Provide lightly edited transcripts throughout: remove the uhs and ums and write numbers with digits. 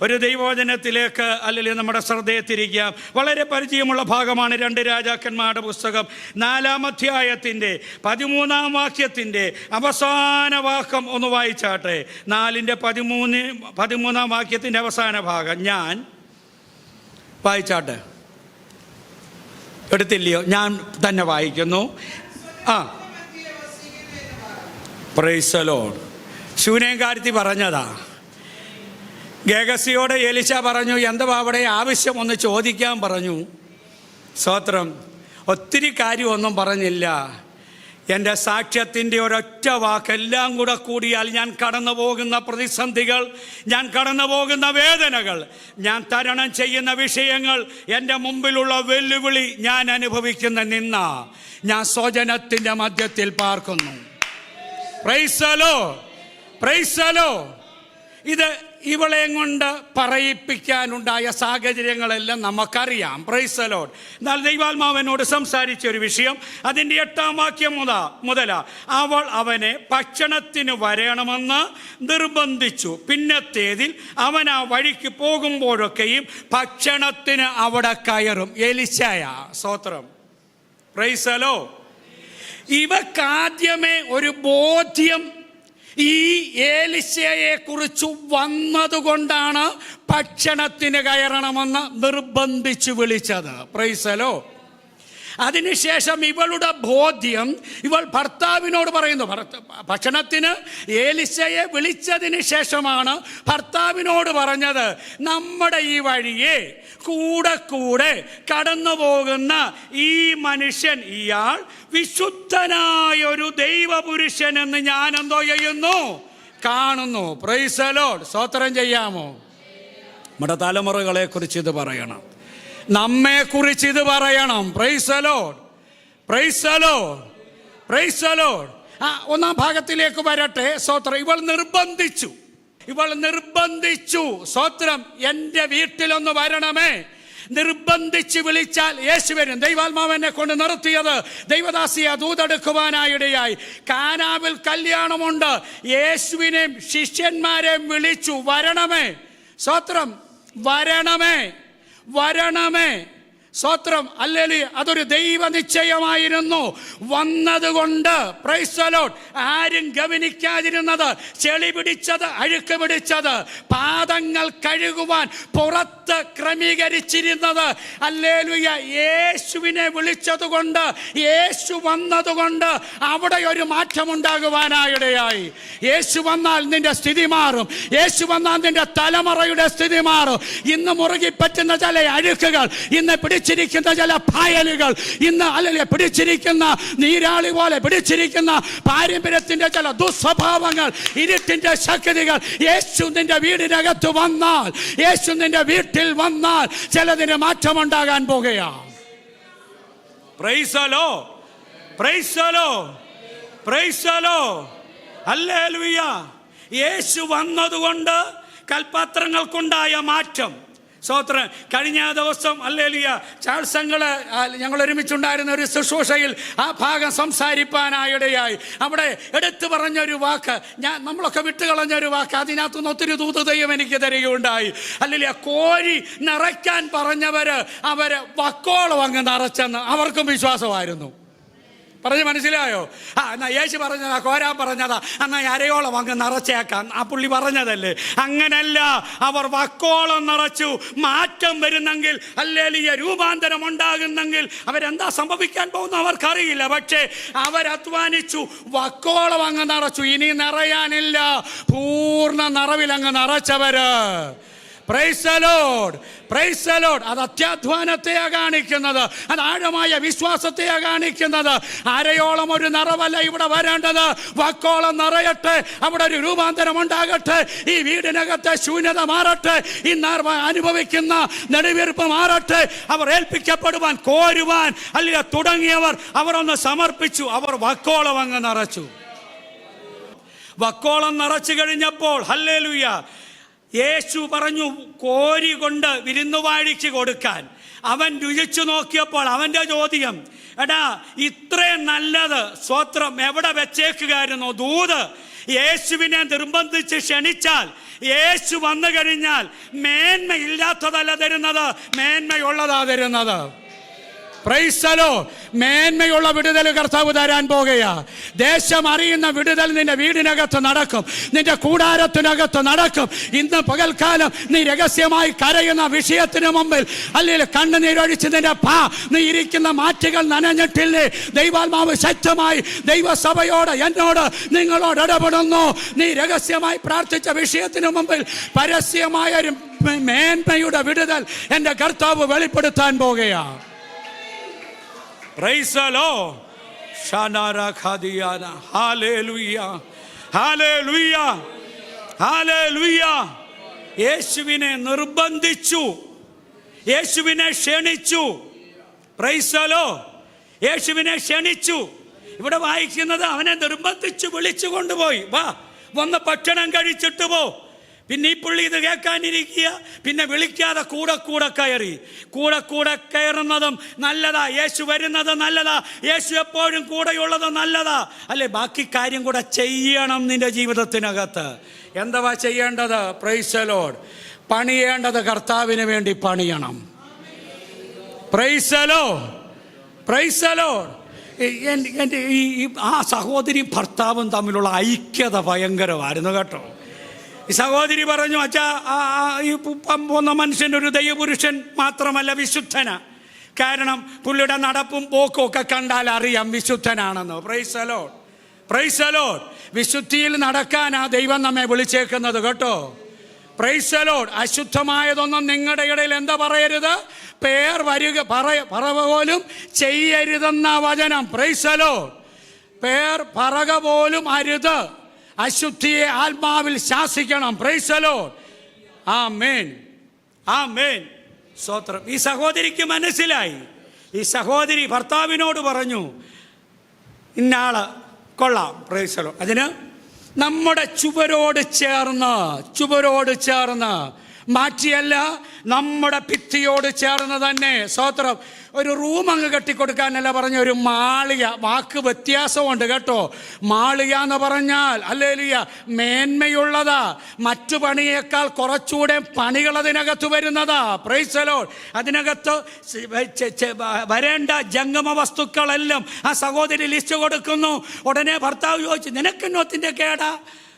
ഒരു ദൈവവചനത്തിലേക്ക് അല്ലെങ്കിൽ നമ്മുടെ ശ്രദ്ധയെ തിരിക്കാം. വളരെ പരിചയമുള്ള ഭാഗമാണ് 2 രാജാക്കന്മാരുടെ പുസ്തകം 4-ാം അധ്യായത്തിൻ്റെ 13-ാം വാക്യത്തിൻ്റെ അവസാന വാക്യം ഒന്ന് വായിച്ചാട്ടെ. 4-ന്റെ 13-ാം വാക്യത്തിൻ്റെ അവസാന ഭാഗം ഞാൻ വായിച്ചാട്ടെ. എടുത്തില്ലയോ? ഞാൻ തന്നെ വായിക്കുന്നു. Price the Lord. ശൂനേംകാരത്തി പറഞ്ഞതാ. ഗേഹസിയോട് എലീശ പറഞ്ഞു, എന്താ അവിടെ ആവശ്യം ഒന്ന് ചോദിക്കാൻ പറഞ്ഞു. സ്തോത്രം. ഒത്തിരി കാര്യമൊന്നും പറഞ്ഞില്ല. എൻ്റെ സാക്ഷ്യത്തിൻ്റെ ഒരൊറ്റ വാക്ക്, എല്ലാം കൂടെ കൂടിയാൽ ഞാൻ കടന്നു പോകുന്ന പ്രതിസന്ധികൾ, ഞാൻ കടന്നു പോകുന്ന വേദനകൾ, ഞാൻ തരണം ചെയ്യുന്ന വിഷയങ്ങൾ, എൻ്റെ മുമ്പിലുള്ള വെല്ലുവിളി, ഞാൻ അനുഭവിക്കുന്ന നിന്ന, ഞാൻ സ്വജനത്തിൻ്റെ മധ്യത്തിൽ പാർക്കുന്നു. Praise the lord, praise the lord. ഇത് ഇവളെ കൊണ്ട് പറയിപ്പിക്കാനുണ്ടായ സാഹചര്യങ്ങളെല്ലാം നമുക്കറിയാം. Praise the lord. എന്നാൽ ദൈവാത്മാവിനോട് സംസാരിച്ച ഒരു വിഷയം അതിൻ്റെ 8-ാം വാക്യം മുതല അവൾ അവനെ ഭക്ഷണത്തിന് വരണമെന്ന് നിർബന്ധിച്ചു. പിന്നത്തേതിൽ അവൻ ആ വഴിക്ക് പോകുമ്പോഴൊക്കെയും ഭക്ഷണത്തിന് അവിടെ കയറും. എലീശയ. സ്തോത്രം. Price the Lord. ഇവക്കാദ്യമേ ഒരു ബോധ്യം ഈ എലീശയെ കുറിച്ച് വന്നതുകൊണ്ടാണ് ഭക്ഷണത്തിന് കയറണമെന്ന് നിർബന്ധിച്ചു വിളിച്ചത്. Price the Lord. അതിനുശേഷം ഇവളുടെ ബോധ്യം, ഇവൾ ഭർത്താവിനോട് പറയുന്നു. ഭക്ഷണത്തിന് എലീശയെ വിളിച്ചതിന് ശേഷമാണ് ഭർത്താവിനോട് പറഞ്ഞത്, നമ്മുടെ ഈ വഴിയെ കൂടെ കൂടെ കടന്നു പോകുന്ന ഈ മനുഷ്യൻ, ഇയാൾ വിശുദ്ധനായൊരു ദൈവപുരുഷൻ എന്ന് ഞാൻ എന്തോ ചെയ്യുന്നു, കാണുന്നു. Price the Lord. സ്തോത്രം ചെയ്യാമോ? നമ്മുടെ തലമുറകളെ കുറിച്ച് ഇത് പറയണം, നമ്മെ കുറിച്ച് ഇത് പറയണം. Price the lord, praise the lord, praise the Lord. 1-ാം ഭാഗത്തിലേക്ക് വരട്ടെ. സ്തോത്രം. ഇവൾ നിർബന്ധിച്ചു. സ്തോത്രം. എൻ്റെ വീട്ടിലൊന്ന് വരണമേ. നിർബന്ധിച്ച് വിളിച്ചാൽ യേശു വരും. ദൈവാത്മാവെന്നെ കൊണ്ട് നിർത്തിയത് ദൈവദാസിയെ ദൂതെടുക്കുവാനായിടയായി. കാനാവിൽ കല്യാണമുണ്ട്. യേശുവിനെയും ശിഷ്യന്മാരെയും വിളിച്ചു, വരണമേ. സ്തോത്രം. വരണമേ. സ്തോത്രം. ഹല്ലേലൂയ. അതൊരു ദൈവ നിശ്ചയമായിരുന്നു. വന്നതുകൊണ്ട് പ്രൈസ് ദി ലോർഡ് ആരും ഗവനിക്കാതിരുന്നത്, ചെളി പിടിച്ചത്, അഴുക്ക് പിടിച്ചത്, പാദങ്ങൾ കഴുകുവാൻ പുറത്ത് ക്രമീകരിച്ചിരുന്നത്. ഹല്ലേലൂയ. യേശുവിനെ വിളിച്ചതുകൊണ്ട്, യേശു വന്നതുകൊണ്ട് അവിടെ ഒരു മാറ്റമുണ്ടാകുവാനായിടയായി. യേശു വന്നാൽ നിന്റെ സ്ഥിതി മാറും. യേശു വന്നാൽ നിന്റെ തലമുറയുടെ സ്ഥിതി മാറും. ഇന്ന് മുറുകി പറ്റുന്ന ചില അഴുക്കുകൾ, ഇന്ന് പിടിച്ചിരിക്കുന്ന ചില പായലുകൾ, ഇന്ന് അല്ലെങ്കിൽ പിടിച്ചിരിക്കുന്ന നീരാളി പോലെ പിടിച്ചിരിക്കുന്ന പാരമ്പര്യത്തിന്റെ ചില ദുസ്വഭാവങ്ങൾ, ഇരുട്ടിന്റെ ശക്തികൾ, യേശു നിന്റെ വീടിനകത്ത് വന്നാൽ, യേശു നിന്റെ വീട്ടിൽ വന്നാൽ ചിലതിന് മാറ്റമുണ്ടാകാൻ പോകുകയാണ്. Praise the lord, praise the lord, praise the lord. ഹല്ലേലൂയ. യേശു വന്നതുകൊണ്ട് കൽപാത്രങ്ങൾക്കുണ്ടായ മാറ്റം. സ്തോത്രം. കഴിഞ്ഞ ദിവസം ഹല്ലേലൂയ ഞങ്ങൾ ഒരുമിച്ചുണ്ടായിരുന്ന ഒരു ശുശ്രൂഷയിൽ ആ ഭാഗം സംസാരിപ്പാനായിടയായി. അവിടെ എടുത്തു പറഞ്ഞൊരു വാക്ക്, നമ്മളൊക്കെ വിട്ടുകളഞ്ഞൊരു വാക്ക്, അതിനകത്തുനിന്ന് ഒത്തിരി ദൂതയും എനിക്ക് തരികയുണ്ടായി. ഹല്ലേലൂയ. കോരി നിറയ്ക്കാൻ പറഞ്ഞവര് വക്കോളം അങ്ങ് നിറച്ചെന്ന് അവർക്കും വിശ്വാസമായിരുന്നു. പറഞ്ഞ് മനസ്സിലായോ? എന്നാ യേശു പറഞ്ഞതാ, കോരാൻ പറഞ്ഞതാ, എന്നാ അരയോളം അങ്ങ് നിറച്ചേക്കാം, ആ പുള്ളി പറഞ്ഞതല്ലേ. അങ്ങനല്ല, അവർ വക്കോളം നിറച്ചു. മാറ്റം വരുന്നെങ്കിൽ, ഹല്ലേലൂയ, രൂപാന്തരം ഉണ്ടാകുന്നെങ്കിൽ അവരെന്താ സംഭവിക്കാൻ പോകുന്നു അവർക്കറിയില്ല. പക്ഷേ അവരധ്വാനിച്ചു, വക്കോളം അങ്ങ് നിറച്ചു. ഇനി നിറയാനില്ല, പൂർണ്ണ നിറവിൽ അങ്ങ് നിറച്ചവര്. Praise the lord, praise the lord. അത് അത്യാധ്വാനത്തെയാ കാണിക്കുന്നത്, അത് ആഴമായ വിശ്വാസത്തെയാ കാണിക്കുന്നത്. അരയോളം ഒരു നിറവല്ല ഇവിടെ വരേണ്ടത്, വക്കോളം നിറയട്ടെ. അവിടെ ഒരു രൂപാന്തരം ഉണ്ടാകട്ടെ. ഈ വീടിനകത്തെ ശൂന്യത മാറട്ടെ. ഇന്ന് അനുഭവിക്കുന്ന നെടുവീർപ്പ് മാറട്ടെ. അവർ ഏൽപ്പിക്കപ്പെടുവാൻ, കോരുവാൻ അല്ലെങ്കിൽ തുടങ്ങിയവർ അവരൊന്ന് സമർപ്പിച്ചു. അവർ വക്കോളം അങ്ങ് നിറച്ചു. വക്കോളം നിറച്ചു കഴിഞ്ഞപ്പോൾ ഹല്ലേലൂയ, യേശു പറഞ്ഞു കോരി കൊണ്ട് വിരുന്നുവാഴിക്ക് കൊടുക്കാൻ. അവൻ രുചിച്ചു നോക്കിയപ്പോൾ അവൻ്റെ ചോദ്യം, എടാ ഇത്രയും നല്ലത്, സ്വത്രം എവിടെ വെച്ചേക്കുമായിരുന്നു? ദൂത് യേശുവിനെ നിർബന്ധിച്ച് ക്ഷണിച്ചാൽ, യേശു വന്നു കഴിഞ്ഞാൽ മേന്മയില്ലാത്തതല്ല തരുന്നത്, മേന്മയുള്ളതാ തരുന്നത്. Price the Lord. മേന്മയുള്ള വിടുതൽ കർത്താവ് തരാൻ പോകുകയാ. ദേശം അറിയുന്ന വിടുതൽ നിന്റെ വീടിനകത്ത് നടക്കും, നിന്റെ കൂടാരത്തിനകത്ത് നടക്കും. ഇന്ന് പകൽക്കാലം നീ രഹസ്യമായി കരയുന്ന വിഷയത്തിന് മുമ്പിൽ അല്ലെങ്കിൽ കണ്ണുനീരൊഴിച്ച് നീ ഇരിക്കുന്ന മാറ്റുകൾ നനഞ്ഞിട്ടില്ലേ? ദൈവാത്മാവ് ശക്തമായി ദൈവസഭയോട്, എന്നോട്, നിങ്ങളോട് ഇടപെടുന്നു. നീ രഹസ്യമായി പ്രാർത്ഥിച്ച വിഷയത്തിന് മുമ്പിൽ പരസ്യമായ ഒരു മേന്മയുടെ വിടുതൽ എൻ്റെ കർത്താവ് വെളിപ്പെടുത്താൻ പോകുകയാണ്. Praise the Lord. Shanara Khadiana. Hallelujah. Hallelujah. Hallelujah. യേശുവിനെ നിർബന്ധിച്ചു, യേശുവിനെ ക്ഷണിച്ചു. Praise the Lord. യേശുവിനെ ക്ഷണിച്ചു. ഇവിടെ വായിക്കുന്നത് അവനെ നിർബന്ധിച്ചു വിളിച്ചു കൊണ്ടുപോയി. വാ, വന്ന് ഭക്ഷണം കഴിച്ചിട്ട് പോ. പിന്നെ ഈ പുള്ളി ഇത് കേൾക്കാനിരിക്കുക, പിന്നെ വിളിക്കാതെ കൂടെ കയറുന്നതും നല്ലതാ. യേശു വരുന്നത് നല്ലതാ. യേശു എപ്പോഴും കൂടെയുള്ളത് നല്ലതാ. അല്ലെ, ബാക്കി കാര്യം കൂടെ ചെയ്യണം നിന്റെ ജീവിതത്തിനകത്ത്. എന്തുവാ ചെയ്യേണ്ടത്? Price the Lord. പണിയേണ്ടത് കർത്താവിന് വേണ്ടി പണിയണം. Price the lord. Praise the Lord. എൻ്റെ ആ സഹോദരിയും ഭർത്താവും തമ്മിലുള്ള ഐക്യത ഭയങ്കരമായിരുന്നു കേട്ടോ. ഈ സഹോദരി പറഞ്ഞു, അച്ഛാ, ഈ പോന്ന മനുഷ്യൻ്റെ ഒരു ദൈവപുരുഷൻ മാത്രമല്ല, വിശുദ്ധനാ. കാരണം പുള്ളിയുടെ നടപ്പും പോക്കും ഒക്കെ കണ്ടാൽ അറിയാം വിശുദ്ധനാണെന്ന്. Praise the lord. Praise the lord. വിശുദ്ധിയിൽ നടക്കാനാ ദൈവം നമ്മെ വിളിച്ചേക്കുന്നത് കേട്ടോ. Price the Lord. അശുദ്ധമായതൊന്നും നിങ്ങളുടെ ഇടയിൽ എന്താ പറയരുത്? പേർ വരിക പറവ പോലും ചെയ്യരുതെന്ന വചനം. Praise the lord. പേർ പറക പോലും അരുത്. അശുദ്ധിയെ ആത്മാവിൽ ശാസിക്കണം. Praise the lord. ആമേൻ. ആമേൻ. സ്തോത്രം. ഈ സഹോദരിക്ക് മനസ്സിലായി. ഈ സഹോദരി ഭർത്താവിനോട് പറഞ്ഞു, ഇന്നാള് കൊള്ളാം. Price the Lord. അതിന് നമ്മുടെ ചുവരോട് ചേർന്ന് മാറ്റിയല്ല, നമ്മുടെ ഭിത്തിയോട് ചേർന്ന് തന്നെ. സ്തോത്രം. ഒരു റൂം അങ്ങ് കെട്ടിക്കൊടുക്കാനല്ല പറഞ്ഞ, ഒരു മാളിക. വാക്ക് വ്യത്യാസമുണ്ട് കേട്ടോ. മാളിക എന്ന് പറഞ്ഞാൽ ഹല്ലേലൂയ മേന്മയുള്ളതാ. മറ്റു പണിയേക്കാൾ കുറച്ചുകൂടെ പണികൾ അതിനകത്ത് വരുന്നതാ. Praise the lord. അതിനകത്ത് വരേണ്ട ജംഗമ വസ്തുക്കളെല്ലാം ആ സഹോദരി ലിസ്റ്റ് കൊടുക്കുന്നു. ഉടനെ ഭർത്താവ് ചോദിച്ചു, നിനക്കെന്നോത്തിന്റെ കേടാ?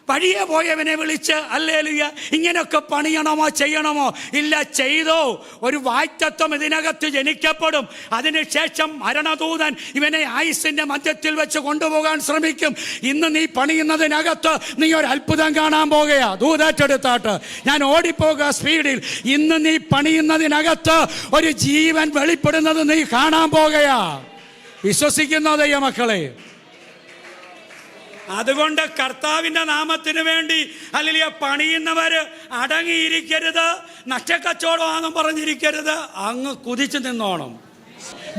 വഴിയെ പോയവനെ വിളിച്ച് ഹല്ലേലൂയ ഇങ്ങനെയൊക്കെ പണിയണമോ ചെയ്യണമോ? ഇല്ല, ചെയ്തോ. ഒരു വായ്ത്തത്വം ഇതിനകത്ത് ജനിക്കപ്പെടും. അതിനുശേഷം മരണദൂതൻ ഇവനെ ആയുസിന്റെ മധ്യത്തിൽ വെച്ച് കൊണ്ടുപോകാൻ ശ്രമിക്കും. ഇന്ന് നീ പണിയുന്നതിനകത്ത് നീ ഒരു അത്ഭുതം കാണാൻ പോകുകയാ. ദൂതേറ്റെടുത്താട്ട് ഞാൻ ഓടിപ്പോകുക സ്പീഡിൽ. ഇന്ന് നീ പണിയുന്നതിനകത്ത് ഒരു ജീവൻ വെളിപ്പെടുന്നത് നീ കാണാൻ പോകുകയാ. വിശ്വസിക്കുന്ന ദൈവമക്കളെ, അതുകൊണ്ട് കർത്താവിൻ്റെ നാമത്തിന് വേണ്ടി അല്ലെങ്കിൽ പണിയുന്നവര് അടങ്ങിയിരിക്കരുത്. നഷ്ടക്കച്ചവടമാണെന്നും പറഞ്ഞിരിക്കരുത്. അങ്ങ് കുതിച്ചു നിന്നോണം.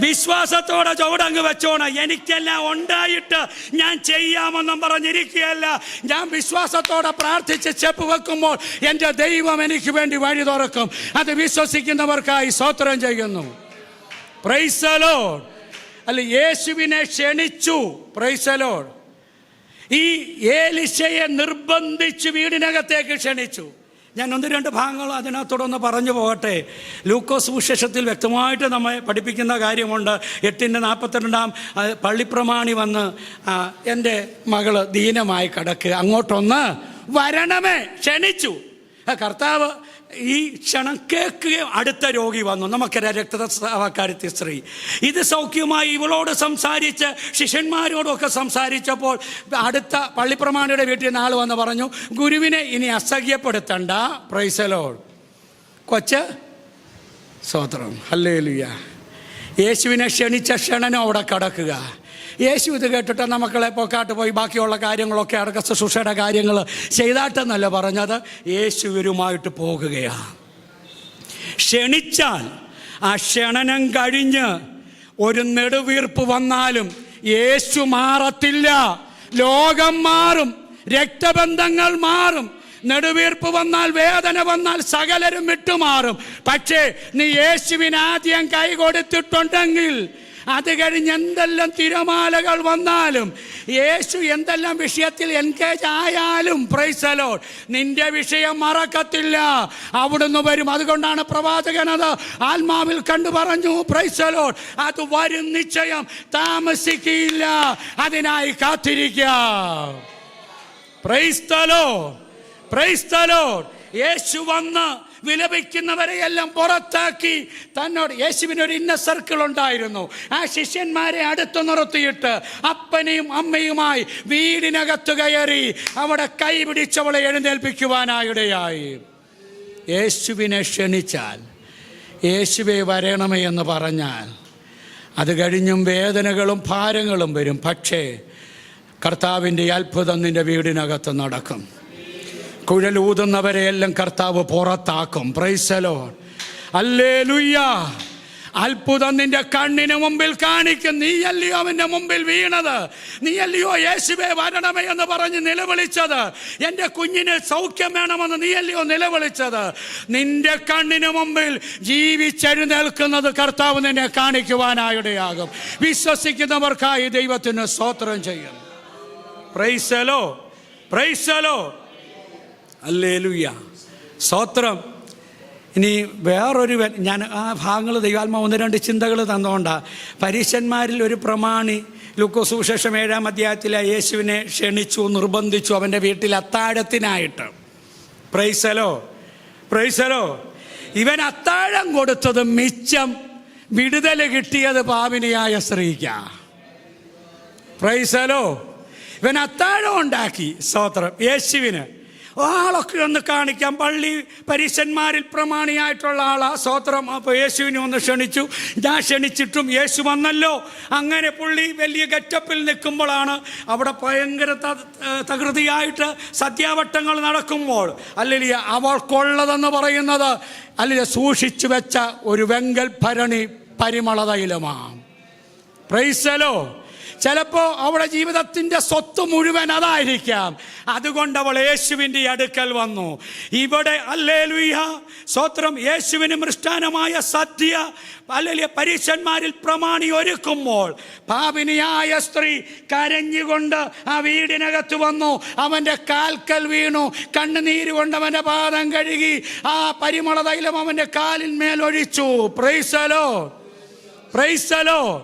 വിശ്വാസത്തോടെ ചുവടങ്ങ് വെച്ചോണം. എനിക്കെല്ലാം ഉണ്ടായിട്ട് ഞാൻ ചെയ്യാമെന്നും പറഞ്ഞിരിക്കുകയല്ല. ഞാൻ വിശ്വാസത്തോടെ പ്രാർത്ഥിച്ച് ചെപ്പ് വെക്കുമ്പോൾ എൻ്റെ ദൈവം എനിക്ക് വേണ്ടി വഴി തുറക്കും. അത് വിശ്വസിക്കുന്നവർക്കായി സ്തോത്രം ചെയ്യുന്നു. Price the Lord. അല്ല, യേശുവിനെ ക്ഷണിച്ചു. Price the Lord. ഈ ഏലിശയെ നിർബന്ധിച്ച് വീടിനകത്തേക്ക് ക്ഷണിച്ചു. ഞാൻ 1-2 ഭാഗങ്ങൾ അതിനകത്തോടൊന്ന് പറഞ്ഞു പോകട്ടെ. ലൂക്കോസ് സുവിശേഷത്തിൽ വ്യക്തമായിട്ട് നമ്മെ പഠിപ്പിക്കുന്ന കാര്യമുണ്ട്. 8:42 പള്ളിപ്രമാണി വന്ന്, എൻ്റെ മകള് ദീനമായി കിടക്കുക, അങ്ങോട്ടൊന്ന് വരണമേ, ക്ഷണിച്ചു. കർത്താവ് ഈ ക്ഷണം കേൾക്കുകയും അടുത്ത രോഗി വന്നു. നമുക്കറിയാം, രക്തസ്രാവക്കാരത്തി സ്ത്രീ. ഇത് സൗഖ്യമായി ഇവളോട് സംസാരിച്ച് ശിഷ്യന്മാരോടൊക്കെ സംസാരിച്ചപ്പോൾ അടുത്ത പള്ളിപ്രമാണിയുടെ വീട്ടിൽ നിന്ന് ആൾ വന്ന് പറഞ്ഞു, ഗുരുവിനെ ഇനി അസഹ്യപ്പെടുത്തണ്ട. Price the Lord. കൊച്ച് സ്തോത്രം. ഹല്ലേലൂയ. യേശുവിനെ ക്ഷണിച്ച ക്ഷണനം അവിടെ കടക്കുക. യേശു ഇത് കേട്ടിട്ട് മക്കളെ പൊക്കാട്ട് പോയി ബാക്കിയുള്ള കാര്യങ്ങളൊക്കെ അടക്ക ശുശ്രൂഷയുടെ കാര്യങ്ങൾ ചെയ്താട്ടെന്നല്ല പറഞ്ഞത്. യേശുവിനുമായിട്ട് പോകുകയാണ്. ക്ഷണിച്ചാൽ ആ ക്ഷണനം കഴിഞ്ഞ് ഒരു നെടുവീർപ്പ് വന്നാലും യേശു മാറത്തില്ല. ലോകം മാറും, രക്തബന്ധങ്ങൾ മാറും, നെടുവീർപ്പ് വന്നാൽ, വേദന വന്നാൽ സകലരും വിട്ടുമാറും. പക്ഷേ നീ യേശുവിന് ആദ്യം കൈ കൊടുത്തിട്ടുണ്ടെങ്കിൽ അത് കഴിഞ്ഞ് എന്തെല്ലാം തിരമാലകൾ വന്നാലും, യേശു എന്തെല്ലാം വിഷയത്തിൽ എൻഗേജ് ആയാലും, പ്രൈസ് ദി ലോർഡ്, നിന്റെ വിഷയം മറക്കത്തില്ല, അവിടുന്ന് വരും. അതുകൊണ്ടാണ് പ്രവാചകൻ അത് ആത്മാവിൽ കണ്ടു പറഞ്ഞു, പ്രൈസ് ദി ലോർഡ്, അത് വരും നിശ്ചയം, താമസിക്കില്ല, അതിനായി കാത്തിരിക്കാം. Praise the lord, praise the lord. യേശു വന്ന് വിലപിക്കുന്നവരെയെല്ലാം പുറത്താക്കി. തന്നോട് യേശുവിനൊരു ഇന്ന സർക്കിൾ ഉണ്ടായിരുന്നു. ആ ശിഷ്യന്മാരെ അടുത്ത് നിർത്തിയിട്ട് അപ്പനെയും അമ്മയുമായി വീടിനകത്ത് കയറി അവിടെ കൈ പിടിച്ചവളെ എഴുന്നേൽപ്പിക്കുവാനായിടയായി. യേശുവിനെ ക്ഷണിച്ചാൽ, യേശുവെ വരണമേ എന്ന് പറഞ്ഞാൽ, അത് കഴിഞ്ഞും വേദനകളും ഭാരങ്ങളും വരും. പക്ഷേ കർത്താവിൻ്റെ അത്ഭുതം നിന്റെ വീടിനകത്ത് നടക്കും. കുഴലൂതുന്നവരെയെല്ലാം കർത്താവ് പുറത്താക്കും. പ്രൈസ് ദി ലോർഡ്, ഹല്ലേലൂയ. അത്ഭുതം നിന്റെ കണ്ണിന് മുമ്പിൽ കാണിക്കും. നീയല്ലയോ അവൻ്റെ മുമ്പിൽ വീണത്, നീയല്ലയോ യേശുവേ വരണമേ എന്ന് പറഞ്ഞ് നിലവിളിച്ചത്, എൻ്റെ കുഞ്ഞിന് സൗഖ്യം വേണമെന്ന് നീയല്ലയോ നിലവിളിച്ചത്. നിന്റെ കണ്ണിന് മുമ്പിൽ ജീവിച്ചെഴുന്നേൽക്കുന്നത് കർത്താവ് നിന്നെ കാണിക്കുവാനായിടയാകും. വിശ്വസിക്കുന്നവർക്കായി ദൈവത്തിന് സ്തോത്രം ചെയ്യും. Price the lord, praise the lord, hallelujah, സ്തോത്രം. ഇനി വേറൊരു, ഞാൻ ആ ഭാഗങ്ങൾ ദൈവാത്മാവ് 1-2 ചിന്തകൾ തന്നുകൊണ്ടാണ്. പരീശന്മാരിൽ ഒരു പ്രമാണി ലൂക്കോസ് സുവിശേഷം 7-ാം അധ്യായത്തിലെ യേശുവിനെ ക്ഷണിച്ചു, നിർബന്ധിച്ചു അവൻ്റെ വീട്ടിൽ അത്താഴത്തിനായിട്ട്. Praise the lord, praise the lord. ഇവൻ അത്താഴം കൊടുത്തത് മിച്ചം, വിടുതൽ കിട്ടിയത് പാപിനിയായ സ്ത്രീക്കാ. Praise the lord. ഇവൻ അത്താഴം ഉണ്ടാക്കി, സ്തോത്രം, യേശുവിന്. ആളൊക്കെ ഒന്ന് കാണിക്കാം. പള്ളി പരീശന്മാരിൽ പ്രമാണിയായിട്ടുള്ള ആളാ, സ്തോത്രം. അപ്പോൾ യേശുവിനെ ഒന്ന് ക്ഷണിച്ചു. ഞാൻ ക്ഷണിച്ചിട്ടും യേശു വന്നല്ലോ. അങ്ങനെ പുള്ളി വലിയ ഗെറ്റപ്പിൽ നിൽക്കുമ്പോഴാണ് അവിടെ ഭയങ്കര തകൃതിയായിട്ട് സദ്യാവട്ടങ്ങൾ നടക്കുമ്പോൾ, അല്ലെങ്കിൽ അവൾക്കുള്ളതെന്ന് പറയുന്നത്, അല്ലെങ്കിൽ സൂക്ഷിച്ചു വെച്ച ഒരു വെങ്കൽ ഭരണി പരിമള തൈലമാണ്. Praise the lord. ചിലപ്പോൾ അവളുടെ ജീവിതത്തിൻ്റെ സ്വത്ത് മുഴുവൻ അതായിരിക്കാം. അതുകൊണ്ട് അവൾ യേശുവിൻ്റെ അടുക്കൽ വന്നു. ഇവിടെ ഹല്ലേലൂയ, സ്തോത്രം, യേശുവിന് മൃഷ്ടാനമായ സദ്യ അല്ലെങ്കിൽ പരീശന്മാരിൽ പ്രമാണി ഒരുക്കുമ്പോൾ പാപിനിയായ സ്ത്രീ കരഞ്ഞുകൊണ്ട് ആ വീടിനകത്ത് വന്നു. അവൻ്റെ കാൽക്കൽ വീണു, കണ്ണുനീര് കൊണ്ട് അവൻ്റെ പാദം കഴുകി ആ പരിമള തൈലം അവൻ്റെ കാലിന്മേൽ ഒഴിച്ചു. Praise the lord, praise the lord.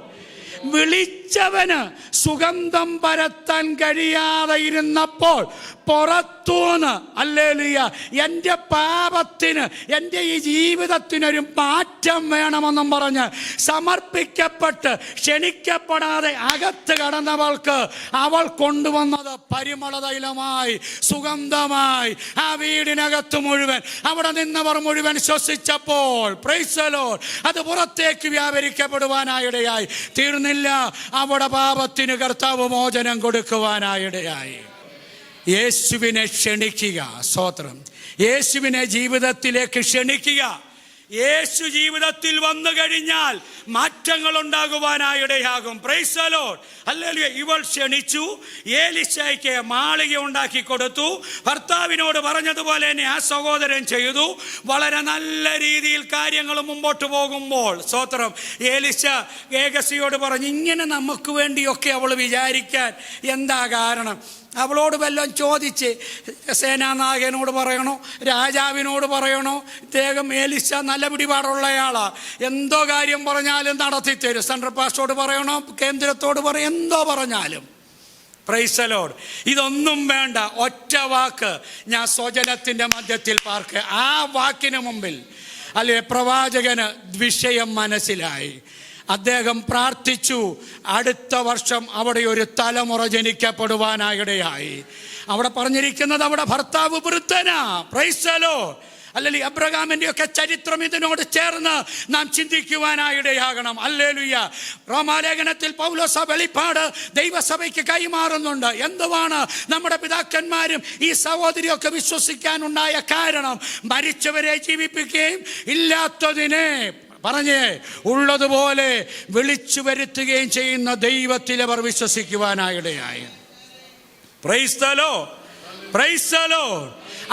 വിളിച്ചവന് സുഗന്ധം പരത്താൻ കഴിയാതെ ഇരുന്നപ്പോൾ പുറത്തൂന്ന്, ഹല്ലേലൂയ, എൻ്റെ പാപത്തിന്, എൻ്റെ ഈ ജീവിതത്തിനൊരു മാറ്റം വേണമെന്നും പറഞ്ഞ് സമർപ്പിക്കപ്പെട്ട് ക്ഷണിക്കപ്പെടാതെ അകത്ത് കടന്നവൾക്ക് അവൾ കൊണ്ടുവന്നത് പരിമള തൈലമായി, സുഗന്ധമായി ആ വീടിനകത്ത് മുഴുവൻ, അവിടെ നിന്നവർ മുഴുവൻ ശ്വസിച്ചപ്പോൾ, പ്രൈസ് ദി ലോർഡ്, അത് പുറത്തേക്ക് വ്യാപരിക്കപ്പെടുവാനായിടയായി. തീർന്നില്ല, അവിടെ പാപത്തിന് കർത്താവ് മോചനം കൊടുക്കുവാനായിടയായി. യേശുവിനെ ക്ഷണിക്കുക, സ്തോത്രം. യേശുവിനെ ജീവിതത്തിലേക്ക് ക്ഷണിക്കുക. യേശു ജീവിതത്തിൽ വന്നു കഴിഞ്ഞാൽ മാറ്റങ്ങൾ ഉണ്ടാകുവാനായിടയാകും. പ്രൈസ് ദി ലോർഡ്, ഹല്ലേലൂയ. ഇവൾ ക്ഷണിച്ചു, ഏലീശയ്ക്ക് മാളിക ഉണ്ടാക്കി കൊടുത്തു. ഭർത്താവിനോട് പറഞ്ഞതുപോലെ തന്നെ ആ സഹോദരൻ ചെയ്തു. വളരെ നല്ല രീതിയിൽ കാര്യങ്ങൾ മുമ്പോട്ട് പോകുമ്പോൾ, സ്തോത്രം, ഏലീശ ഗേഹസിയോട് പറഞ്ഞു, ഇങ്ങനെ നമുക്ക് വേണ്ടിയൊക്കെ അവൾ വിചാരിക്കാൻ എന്താ കാരണം? അവളോട് വല്ലതും ചോദിച്ച് സേനാനായകനോട് പറയണോ, രാജാവിനോട് പറയണോ? ഇദ്ദേഹം ഏലീശ നല്ല പിടിപാടുള്ളയാളാ, എന്തോ കാര്യം പറഞ്ഞാലും നടത്തിത്തരും. സെൻട്രൽ പാസ്റ്റോട് പറയണോ, കേന്ദ്രത്തോട് പറയും, എന്തോ പറഞ്ഞാലും. Price the Lord. ഇതൊന്നും വേണ്ട, ഒറ്റ വാക്ക് ഞാൻ സ്വജനത്തിൻ്റെ മധ്യത്തിൽ പാർക്ക്. ആ വാക്കിന് മുമ്പിൽ അല്ലെ പ്രവാചകന് വിഷയം മനസ്സിലായി. അദ്ദേഹം പ്രാർത്ഥിച്ചു. അടുത്ത വർഷം അവിടെ ഒരു തലമുറ ജനിക്കപ്പെടുവാനായിടയായി. അവിടെ പറഞ്ഞിരിക്കുന്നത് അവിടെ ഭർത്താവ് വൃദ്ധനാ. Price the Lord. അല്ലെങ്കിൽ അബ്രഹാമിൻ്റെ ഒക്കെ ചരിത്രം ഇതിനോട് ചേർന്ന് നാം ചിന്തിക്കുവാനായിടയാകണം. ഹല്ലേലൂയ. റോമാലേഖനത്തിൽ പൗലോസ് വെളിപ്പാട് ദൈവസഭയ്ക്ക് കൈമാറുന്നുണ്ട്. എന്തുവാണ് നമ്മുടെ പിതാക്കന്മാരും ഈ സഹോദരിയൊക്കെ വിശ്വസിക്കാനുണ്ടായ കാരണം? മരിച്ചവരെ ജീവിപ്പിക്കുകയും ഇല്ലാത്തതിനെ പറഞ്ഞേ ഉള്ളതുപോലെ വിളിച്ചു വരുത്തുകയും ചെയ്യുന്ന ദൈവത്തിൽ അവർ വിശ്വസിക്കുവാനായിടയായി. Praise the lord, praise the lord.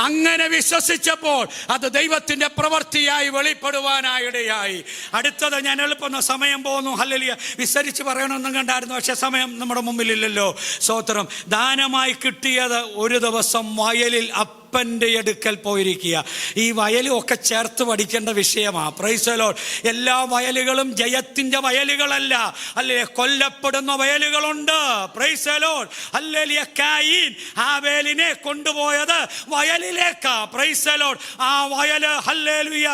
അങ്ങനെ വിശ്വസിച്ചപ്പോൾ അത് ദൈവത്തിന്റെ പ്രവൃത്തിയായി വെളിപ്പെടുവാനായിടയായി. അടുത്തത് ഞാൻ എളുപ്പം സമയം പോകുന്നു, ഹല്ലേലൂയ. വിസ്തരിച്ച് പറയണമെന്നും കണ്ടായിരുന്നു, പക്ഷെ സമയം നമ്മുടെ മുമ്പിലില്ലല്ലോ. സ്തോത്രം. ദാനമായി കിട്ടിയത് ഒരു ദിവസം വയലിൽ അപ്പൻ്റെ അടുക്കൽ പോയിരിക്കുക. ഈ വയലും ഒക്കെ ചേർത്ത് പഠിക്കേണ്ട വിഷയമാണ്. Praise the lord. എല്ലാ വയലുകളും ജയത്തിന്റെ വയലുകളല്ല, അല്ലേ, കൊല്ലപ്പെടുന്ന വയലുകളുണ്ട്. Praise the lord. ഹല്ലേലൂയ. കായീൻ ഹാബേലിനെ കൊണ്ടുപോയത് വയലിലേക്കാ. Price the Lord. ആ വയല്, ഹല്ലേലൂയ,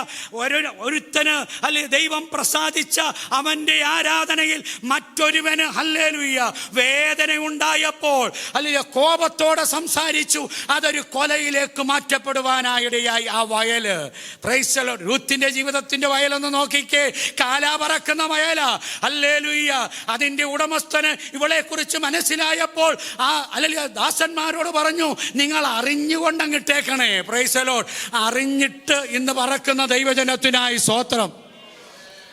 ഒരുത്തന് അല്ലെ ദൈവം പ്രസാദിച്ച അവന്റെ ആരാധനയിൽ മറ്റൊരുവന്, ഹല്ലേലൂയ, വേദന ഉണ്ടായപ്പോൾ അല്ലെ കോപത്തോടെ സംസാരിച്ചു. അതൊരു കൊലയിലേക്ക് മാറ്റപ്പെടുവാനായിടയായി ആ വയല്. Price the Lord. രൂത്തിന്റെ ജീവിതത്തിന്റെ വയലൊന്ന് നോക്കിക്കേ. കാലാ പറക്കുന്ന വയല. ഹല്ലേലൂയ. അതിന്റെ ഉടമസ്ഥന് ഇവളെ കുറിച്ച് മനസ്സിലായപ്പോൾ ആ അല്ലെങ്കിൽ ദാസന്മാരോട് പറഞ്ഞു, നിങ്ങൾ അറിഞ്ഞുകൊണ്ടങ്ങിട്ടേക്കണേ. Price the Lord. അറിഞ്ഞിട്ട് ഇന്ന് പറക്കുന്ന ദൈവജനത്തിനായി സ്തോത്രം.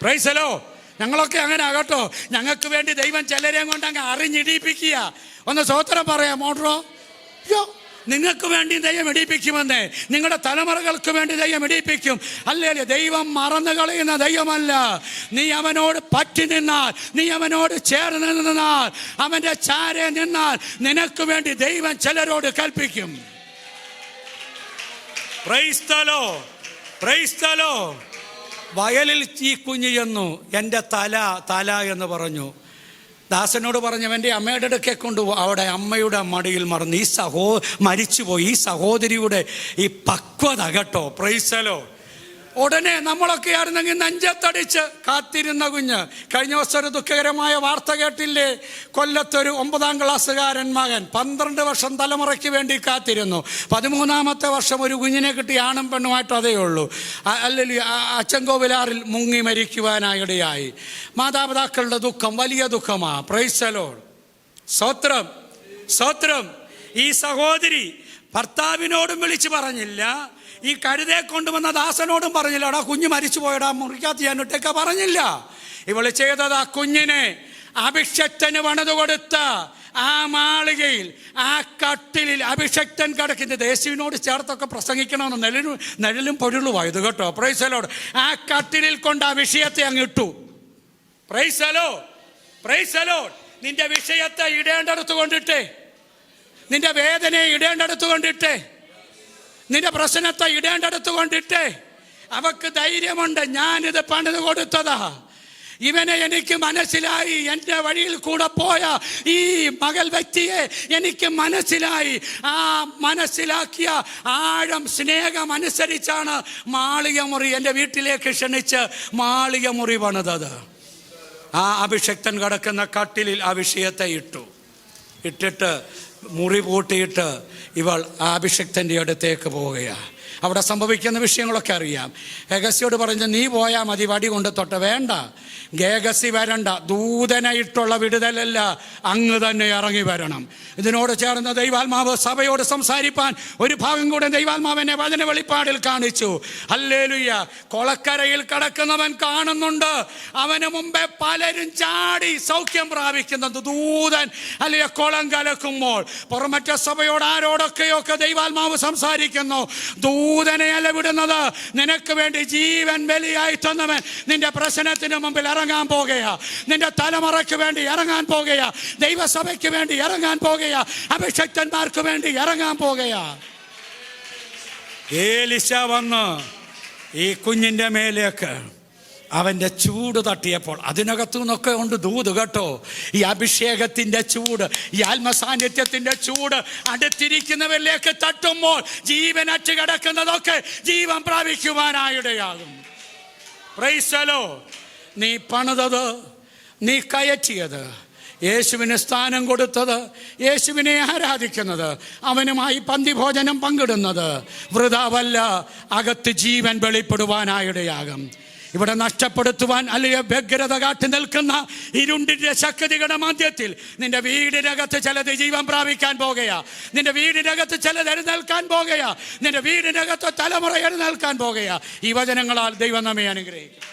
Price the Lord. ഞങ്ങളൊക്കെ അങ്ങനെ ആകട്ടോ. ഞങ്ങൾക്ക് വേണ്ടി ദൈവം ചിലരെയും കൊണ്ട് അങ്ങ് അറിഞ്ഞിടിപ്പിക്കുക. ഒന്ന് സ്തോത്രം പറയാം മോട്ടോ. നിങ്ങൾക്ക് വേണ്ടി ദൈവം ഇടിപ്പിക്കുമെന്നേ. നിങ്ങളുടെ തലമുറകൾക്ക് വേണ്ടി ദൈവം ഇടിപ്പിക്കും. അല്ലേ, ദൈവം മറന്നു കളയുന്ന ദൈവമല്ല. നീ അവനോട് പറ്റി നിന്നാൽ, നീ അവനോട് ചേർന്ന് നിന്നാൽ, അവന്റെ ചാരെ നിന്നാൽ നിനക്ക് വേണ്ടി ദൈവം ചിലരോട് കൽപ്പിക്കും. Praise the lord. Praise the lord. വയലിൽ ഈ കുഞ്ഞ് ചെന്നു, എൻ്റെ തല എന്ന് പറഞ്ഞു. ദാസനോട് പറഞ്ഞവൻ്റെ അമ്മയുടെ അടുക്കെ കൊണ്ടുപോകും. അവിടെ അമ്മയുടെ മടിയിൽ മറന്നു. മരിച്ചുപോയി. ഈ സഹോദരിയുടെ ഈ പക്വത കേട്ടോ. Price the Lord. ഉടനെ നമ്മളൊക്കെ ആയിരുന്നെങ്കിൽ നെഞ്ചത്തടിച്ച് കാത്തിരുന്ന കുഞ്ഞ്. കഴിഞ്ഞ ദിവസം ഒരു ദുഃഖകരമായ വാർത്ത കേട്ടില്ലേ? കൊല്ലത്തൊരു 9ാം ക്ലാസ്സുകാരൻ മകൻ 12 വർഷം തലമുറയ്ക്ക് വേണ്ടി കാത്തിരുന്നു. 13ാമത്തെ വർഷം ഒരു കുഞ്ഞിനെ കിട്ടി. ആണും പെണ്ണുമായിട്ട് അതേ ഉള്ളൂ. അല്ലെങ്കിൽ അച്ചൻകോവിലാറിൽ മുങ്ങി മരിക്കുവാനായിടയായി. മാതാപിതാക്കളുടെ ദുഃഖം വലിയ ദുഃഖമാണ്. Price the Lord. സ്തോത്രം. സ്തോത്രം. ഈ സഹോദരി ഭർത്താവിനോടും വിളിച്ചു പറഞ്ഞില്ല, ഈ കഴുതയെ കൊണ്ടുവന്ന ദാസനോടും പറഞ്ഞില്ല, എടാ കുഞ്ഞ് മരിച്ചു പോയടാ മുറിക്കാത്ത ഞാനിട്ടൊക്കെ പറഞ്ഞില്ല. ഇവള് ചെയ്തത് ആ കുഞ്ഞിനെ അഭിഷക്തന് പണിത് കൊടുത്ത ആ മാളികയിൽ, ആ കട്ടിലിൽ അഭിഷക്തൻ കിടക്കുന്നത്. യേശുവിനോട് ചേർത്തൊക്കെ പ്രസംഗിക്കണമെന്ന് നിഴലും പൊരുളുമായത് കേട്ടോ. Price the Lord. ആ കട്ടിലിൽ കൊണ്ട് ആ വിഷയത്തെ അങ്ങ് ഇട്ടു. Price the lord. Praise the Lord. നിന്റെ വിഷയത്തെ ഇടേണ്ടടുത്ത് കൊണ്ടിട്ടേ, നിന്റെ വേദനയെ ഇടേണ്ടടുത്ത് കൊണ്ടിട്ടേ, നിന്റെ പ്രശ്നത്തെ ഇടേണ്ടടുത്ത് കൊണ്ടിട്ടേ. അവക്ക് ധൈര്യമുണ്ട്, ഞാനിത് പണിത് കൊടുത്തതാ. ഇവനെ എനിക്ക് മനസ്സിലായി. എൻ്റെ വഴിയിൽ കൂടെ പോയ ഈ മകൾ വ്യക്തിയെ എനിക്ക് മനസ്സിലായി. ആ മനസ്സിലാക്കിയ ആഴം സ്നേഹം അനുസരിച്ചാണ് മാളിക മുറി എൻ്റെ വീട്ടിലേക്ക് ക്ഷണിച്ച് മാളിക മുറി പണിതത്. ആ അഭിഷക്തൻ കിടക്കുന്ന കട്ടിലിൽ ആ വിഷയത്തെ ഇട്ടിട്ട് മുറി പൂട്ടിയിട്ട് ഇവൾ ആ അഭിഷക്തൻ്റെ അടുത്തേക്ക് പോവുകയാണ്. അവിടെ സംഭവിക്കുന്ന വിഷയങ്ങളൊക്കെ അറിയാം. ഗേഹസിയോട് പറഞ്ഞു, നീ പോയാൽ മതി, വടി കൊണ്ട് തൊട്ട. വേണ്ട, ഗേഹസി വരണ്ട. ദൂതനായിട്ടുള്ള വിടുതലല്ല, അങ്ങ് തന്നെ ഇറങ്ങി വരണം. ഇതിനോട് ചേർന്ന് ദൈവാത്മാവ് സഭയോട് സംസാരിപ്പാൻ ഒരു ഭാഗം കൂടെ ദൈവാത്മാവിനെ വചന വെളിപ്പാടിൽ കാണിച്ചു. ഹല്ലേലൂയ. കൊളക്കരയിൽ കിടക്കുന്നവൻ കാണുന്നുണ്ട്. അവന് മുമ്പേ പലരും ചാടി സൗഖ്യം പ്രാപിക്കുന്നത് ദൂതൻ അല്ലെങ്കിൽ കുളം കലക്കുമ്പോൾ. പുറമറ്റ സഭയോട് ആരോടൊക്കെയൊക്കെ ദൈവാത്മാവ് സംസാരിക്കുന്നു. ദൂതനെയല്ല വിടുന്നത്, നിനക്ക് വേണ്ടി ജീവൻ ബലിയായി തന്നവൻ നിന്റെ പ്രശ്നത്തിന് മുമ്പിൽ ഇറങ്ങാൻ പോകുകയാ. നിന്റെ തലമുറയ്ക്ക് വേണ്ടി ഇറങ്ങാൻ പോകുകയാ. ദൈവസഭയ്ക്ക് വേണ്ടി ഇറങ്ങാൻ പോകുകയാ. അഭിഷക്തന്മാർക്ക് വേണ്ടി ഇറങ്ങാൻ പോകുകയാ. ഏലിശ വന്ന് ഈ കുഞ്ഞിന്റെ മേലേക്ക് അവൻ്റെ ചൂട് തട്ടിയപ്പോൾ അതിനകത്തു നിന്നൊക്കെ ഉണ്ട് ദൂത് കേട്ടോ. ഈ അഭിഷേകത്തിൻ്റെ ചൂട്, ഈ ആത്മസാന്നിധ്യത്തിൻ്റെ ചൂട് അടുത്തിരിക്കുന്നവരിലേക്ക് തട്ടുമ്പോൾ ജീവനറ്റ് കിടക്കുന്നതൊക്കെ ജീവൻ പ്രാപിക്കുവാനായിടയാകും. Praise the lord. നീ പണിതത്, നീ കയറ്റിയത്, യേശുവിന് സ്ഥാനം കൊടുത്തത്, യേശുവിനെ ആരാധിക്കുന്നത്, അവനുമായി പന്തിഭോജനം പങ്കിടുന്നത് വൃഥാവല്ല. അകത്ത് ജീവൻ വെളിപ്പെടുവാനായിടയാകും. ഇവിടെ നഷ്ടപ്പെടുത്തുവാൻ അല്ലെങ്കിൽ വ്യഗ്രത കാട്ടി നിൽക്കുന്ന ഇരുണ്ടിന്റെ ശക്തികളുടെ മധ്യത്തിൽ നിന്റെ വീടിനകത്ത് ചിലത് ജീവൻ പ്രാപിക്കാൻ പോകുകയാ. നിന്റെ വീടിനകത്ത് ചിലത് എഴുന്നേൽക്കാൻ പോകുകയാ. നിന്റെ വീടിനകത്ത് തലമുറ എഴുന്നേൽക്കാൻ പോകുകയാ. ഈ വചനങ്ങളാൽ ദൈവം നമ്മെ അനുഗ്രഹിക്കും.